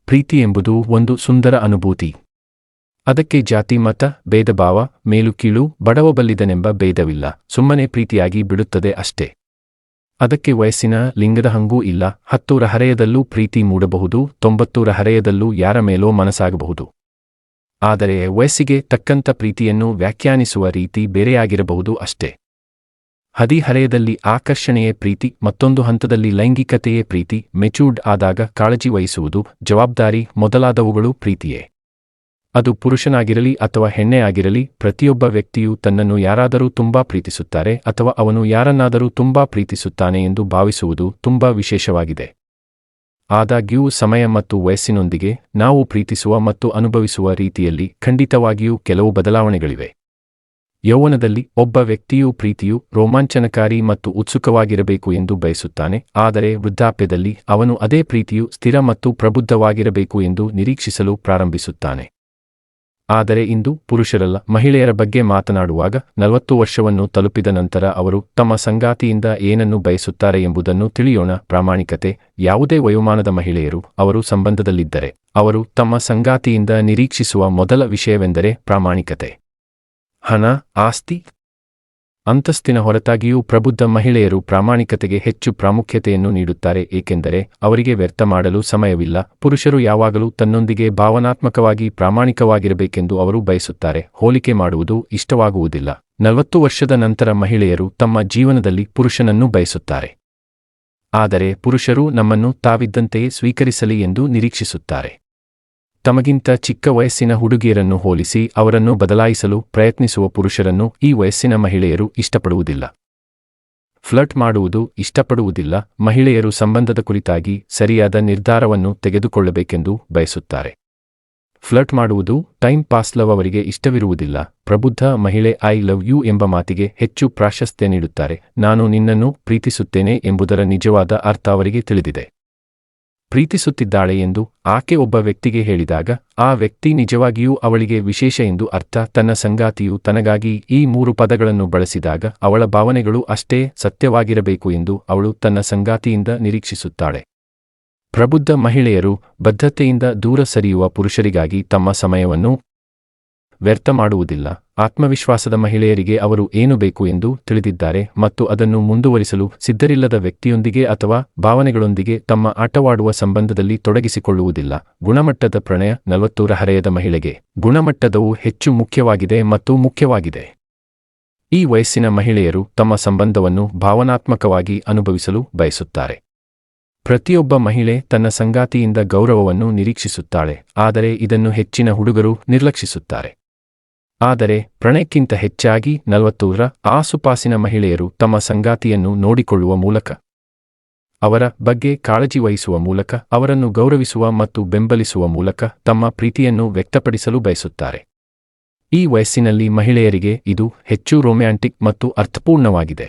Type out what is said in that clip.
ಪ್ರೀತಿ ಎಂಬುದು ಒಂದು ಸುಂದರ ಅನುಭೂತಿ. ಅದಕ್ಕೆ ಜಾತಿ ಮತ ಭೇದಭಾವ ಮೇಲು ಕೀಳು ಬಡವಬಲ್ಲಿದನೆಂಬ ಭೇದವಿಲ್ಲ. ಸುಮ್ಮನೆ ಪ್ರೀತಿಯಾಗಿ ಬಿಡುತ್ತದೆ ಅಷ್ಟೇ. ಅದಕ್ಕೆ ವಯಸ್ಸಿನ ಲಿಂಗದ ಹಂಗೂ ಇಲ್ಲ. 10ರ ಹರೆಯದಲ್ಲೂ ಪ್ರೀತಿ ಮೂಡಬಹುದು, 90ರ ಹರೆಯದಲ್ಲೂ ಯಾರ ಮೇಲೋ ಮನಸ್ಸಾಗಬಹುದು. ಆದರೆ ವಯಸ್ಸಿಗೆ ತಕ್ಕಂಥ ಪ್ರೀತಿಯನ್ನು ವ್ಯಾಖ್ಯಾನಿಸುವ ರೀತಿ ಬೇರೆಯಾಗಿರಬಹುದು ಅಷ್ಟೇ. ಹದಿಹರೆಯದಲ್ಲಿ ಆಕರ್ಷಣೆಯೇ ಪ್ರೀತಿ, ಮತ್ತೊಂದು ಹಂತದಲ್ಲಿ ಲೈಂಗಿಕತೆಯೇ ಪ್ರೀತಿ, ಮೆಚೂರ್ಡ್ ಆದಾಗ ಕಾಳಜಿ ವಹಿಸುವುದು, ಜವಾಬ್ದಾರಿ ಮೊದಲಾದವುಗಳು ಪ್ರೀತಿಯೇ. ಅದು ಪುರುಷನಾಗಿರಲಿ ಅಥವಾ ಹೆಣ್ಣೆ ಆಗಿರಲಿ, ಪ್ರತಿಯೊಬ್ಬ ವ್ಯಕ್ತಿಯೂ ತನ್ನನ್ನು ಯಾರಾದರೂ ತುಂಬಾ ಪ್ರೀತಿಸುತ್ತಾರೆ ಅಥವಾ ಅವನು ಯಾರನ್ನಾದರೂ ತುಂಬಾ ಪ್ರೀತಿಸುತ್ತಾನೆ ಎಂದು ಭಾವಿಸುವುದು ತುಂಬಾ ವಿಶೇಷವಾಗಿದೆ. ಆದಾಗ್ಯೂ ಸಮಯ ಮತ್ತು ವಯಸ್ಸಿನೊಂದಿಗೆ ನಾವು ಪ್ರೀತಿಸುವ ಮತ್ತು ಅನುಭವಿಸುವ ರೀತಿಯಲ್ಲಿ ಖಂಡಿತವಾಗಿಯೂ ಕೆಲವು ಬದಲಾವಣೆಗಳಿವೆ. ಯೌವನದಲ್ಲಿ ಒಬ್ಬ ವ್ಯಕ್ತಿಯು ಪ್ರೀತಿಯು ರೋಮಾಂಚನಕಾರಿ ಮತ್ತು ಉತ್ಸುಕವಾಗಿರಬೇಕು ಎಂದು ಬಯಸುತ್ತಾನೆ, ಆದರೆ ವೃದ್ಧಾಪ್ಯದಲ್ಲಿ ಅವನು ಅದೇ ಪ್ರೀತಿಯು ಸ್ಥಿರ ಮತ್ತು ಪ್ರಬುದ್ಧವಾಗಿರಬೇಕು ಎಂದು ನಿರೀಕ್ಷಿಸಲು ಪ್ರಾರಂಭಿಸುತ್ತಾನೆ. ಆದರೆ ಇಂದು ಪುರುಷರಲ್ಲ, ಮಹಿಳೆಯರ ಬಗ್ಗೆ ಮಾತನಾಡುವಾಗ 40 ವರ್ಷವನ್ನು ತಲುಪಿದ ನಂತರ ಅವರು ತಮ್ಮ ಸಂಗಾತಿಯಿಂದ ಏನನ್ನು ಬಯಸುತ್ತಾರೆ ಎಂಬುದನ್ನು ತಿಳಿಯೋಣ. ಪ್ರಾಮಾಣಿಕತೆ. ಯಾವುದೇ ವಯೋಮಾನದ ಮಹಿಳೆಯರು ಅವರು ಸಂಬಂಧದಲ್ಲಿದ್ದರೆ ಅವರು ತಮ್ಮ ಸಂಗಾತಿಯಿಂದ ನಿರೀಕ್ಷಿಸುವ ಮೊದಲ ವಿಷಯವೆಂದರೆ ಪ್ರಾಮಾಣಿಕತೆ. ಹಣ, ಆಸ್ತಿ, ಅಂತಸ್ತಿನ ಹೊರತಾಗಿಯೂ ಪ್ರಬುದ್ಧ ಮಹಿಳೆಯರು ಪ್ರಾಮಾಣಿಕತೆಗೆ ಹೆಚ್ಚು ಪ್ರಾಮುಖ್ಯತೆಯನ್ನು ನೀಡುತ್ತಾರೆ, ಏಕೆಂದರೆ ಅವರಿಗೆ ವ್ಯರ್ಥ ಮಾಡಲು ಸಮಯವಿಲ್ಲ. ಪುರುಷರು ಯಾವಾಗಲೂ ತನ್ನೊಂದಿಗೆ ಭಾವನಾತ್ಮಕವಾಗಿ ಪ್ರಾಮಾಣಿಕವಾಗಿರಬೇಕೆಂದು ಅವರು ಬಯಸುತ್ತಾರೆ. ಹೋಲಿಕೆ ಮಾಡುವುದು ಇಷ್ಟವಾಗುವುದಿಲ್ಲ. 40 ವರ್ಷದ ನಂತರ ಮಹಿಳೆಯರು ತಮ್ಮ ಜೀವನದಲ್ಲಿ ಪುರುಷನನ್ನು ಬಯಸುತ್ತಾರೆ. ಆದರೆ ಪುರುಷರು ನಮ್ಮನ್ನು ತಾವಿದ್ದಂತೆಯೇ ಸ್ವೀಕರಿಸಲಿ ಎಂದು ನಿರೀಕ್ಷಿಸುತ್ತಾರೆ. ತಮಗಿಂತ ಚಿಕ್ಕ ವಯಸ್ಸಿನ ಹುಡುಗಿಯರನ್ನು ಹೋಲಿಸಿ ಅವರನ್ನು ಬದಲಾಯಿಸಲು ಪ್ರಯತ್ನಿಸುವ ಪುರುಷರನ್ನು ಈ ವಯಸ್ಸಿನ ಮಹಿಳೆಯರು ಇಷ್ಟಪಡುವುದಿಲ್ಲ. ಫ್ಲರ್ಟ್ ಮಾಡುವುದು ಇಷ್ಟಪಡುವುದಿಲ್ಲ. ಮಹಿಳೆಯರು ಸಂಬಂಧದ ಕುರಿತಾಗಿ ಸರಿಯಾದ ನಿರ್ಧಾರವನ್ನು ತೆಗೆದುಕೊಳ್ಳಬೇಕೆಂದು ಬಯಸುತ್ತಾರೆ. ಫ್ಲರ್ಟ್ ಮಾಡುವುದು ಟೈಮ್ ಪಾಸ್ ಲವ್ ಅವರಿಗೆ ಇಷ್ಟವಿರುವುದಿಲ್ಲ. ಪ್ರಬುದ್ಧ ಮಹಿಳೆ ಐ ಲವ್ ಯು ಎಂಬ ಮಾತಿಗೆ ಹೆಚ್ಚು ಪ್ರಾಶಸ್ತ್ಯ ನೀಡುತ್ತಾರೆ. ನಾನು ನಿನ್ನನ್ನು ಪ್ರೀತಿಸುತ್ತೇನೆ ಎಂಬುದರ ನಿಜವಾದ ಅರ್ಥ ಅವರಿಗೆ ತಿಳಿದಿದೆ. ಪ್ರೀತಿಸುತ್ತಿದ್ದಾಳೆ ಎಂದು ಆಕೆ ಒಬ್ಬ ವ್ಯಕ್ತಿಗೆ ಹೇಳಿದಾಗ ಆ ವ್ಯಕ್ತಿ ನಿಜವಾಗಿಯೂ ಅವಳಿಗೆ ವಿಶೇಷ ಎಂದು ಅರ್ಥ. ತನ್ನ ಸಂಗಾತಿಯು ತನಗಾಗಿ ಈ 3 ಪದಗಳನ್ನು ಬಳಸಿದಾಗ ಅವಳ ಭಾವನೆಗಳು ಅಷ್ಟೇ ಸತ್ಯವಾಗಿರಬೇಕು ಎಂದು ಅವಳು ತನ್ನ ಸಂಗಾತಿಯಿಂದ ನಿರೀಕ್ಷಿಸುತ್ತಾಳೆ. ಪ್ರಬುದ್ಧ ಮಹಿಳೆಯರು ಬದ್ಧತೆಯಿಂದ ದೂರ ಸರಿಯುವ ಪುರುಷರಿಗಾಗಿ ತಮ್ಮ ಸಮಯವನ್ನು ವ್ಯರ್ಥ ಮಾಡುವುದಿಲ್ಲ. ಆತ್ಮವಿಶ್ವಾಸದ ಮಹಿಳೆಯರಿಗೆ ಅವರು ಏನು ಬೇಕು ಎಂದು ತಿಳಿದಿದ್ದಾರೆ ಮತ್ತು ಅದನ್ನು ಮುಂದುವರಿಸಲು ಸಿದ್ಧರಿಲ್ಲದ ವ್ಯಕ್ತಿಯೊಂದಿಗೆ ಅಥವಾ ಭಾವನೆಗಳೊಂದಿಗೆ ತಮ್ಮ ಆಟವಾಡುವ ಸಂಬಂಧದಲ್ಲಿ ತೊಡಗಿಸಿಕೊಳ್ಳುವುದಿಲ್ಲ. ಗುಣಮಟ್ಟದ ಪ್ರಣಯ. 40ರ ಹರೆಯದ ಮಹಿಳೆಗೆ ಗುಣಮಟ್ಟದವು ಹೆಚ್ಚು ಮುಖ್ಯವಾಗಿದೆ ಮತ್ತು ಮುಖ್ಯವಾಗಿದೆ. ಈ ವಯಸ್ಸಿನ ಮಹಿಳೆಯರು ತಮ್ಮ ಸಂಬಂಧವನ್ನು ಭಾವನಾತ್ಮಕವಾಗಿ ಅನುಭವಿಸಲು ಬಯಸುತ್ತಾರೆ. ಪ್ರತಿಯೊಬ್ಬ ಮಹಿಳೆ ತನ್ನ ಸಂಗಾತಿಯಿಂದ ಗೌರವವನ್ನು ನಿರೀಕ್ಷಿಸುತ್ತಾಳೆ, ಆದರೆ ಇದನ್ನು ಹೆಚ್ಚಿನ ಹುಡುಗರು ನಿರ್ಲಕ್ಷಿಸುತ್ತಾರೆ. ಆದರೆ ಪ್ರಣಯಕ್ಕಿಂತ ಹೆಚ್ಚಾಗಿ 40ರ ಆಸುಪಾಸಿನ ಮಹಿಳೆಯರು ತಮ್ಮ ಸಂಗಾತಿಯನ್ನು ನೋಡಿಕೊಳ್ಳುವ ಮೂಲಕ, ಅವರ ಬಗ್ಗೆ ಕಾಳಜಿ ವಹಿಸುವ ಮೂಲಕ, ಅವರನ್ನು ಗೌರವಿಸುವ ಮತ್ತು ಬೆಂಬಲಿಸುವ ಮೂಲಕ ತಮ್ಮ ಪ್ರೀತಿಯನ್ನು ವ್ಯಕ್ತಪಡಿಸಲು ಬಯಸುತ್ತಾರೆ. ಈ ವಯಸ್ಸಿನಲ್ಲಿ ಮಹಿಳೆಯರಿಗೆ ಇದು ಹೆಚ್ಚು ರೊಮ್ಯಾಂಟಿಕ್ ಮತ್ತು ಅರ್ಥಪೂರ್ಣವಾಗಿದೆ.